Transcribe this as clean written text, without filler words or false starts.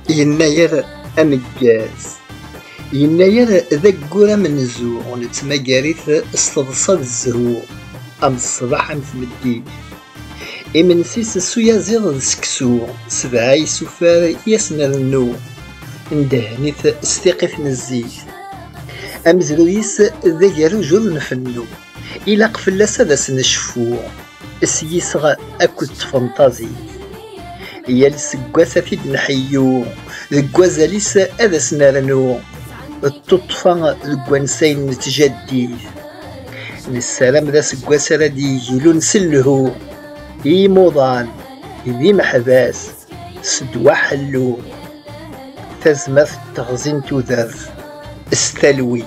يناير أمجاز يناير ذاك قورا من الزوغ ونتماقاريث استضصاد الزهور أم الصباح أم تمديد إمنسيس السويا زيض سكسو سبعاي سفار ياسنا النو ندهنيث استيقظ نزيث أمزرويس ذا رجل نفنو إلا قفلس هذا سنشفو السيسغ أكد فانتازي يا لسكواسة في نحيو ذكوازاليس هذا سنرنو التطفى ذكوانسين نتجدي السلام ذا سكواسة ردي يجيلو نسلهو إي موضان ذي محباس سدوا حلو تزمث تغزين تذر استلوي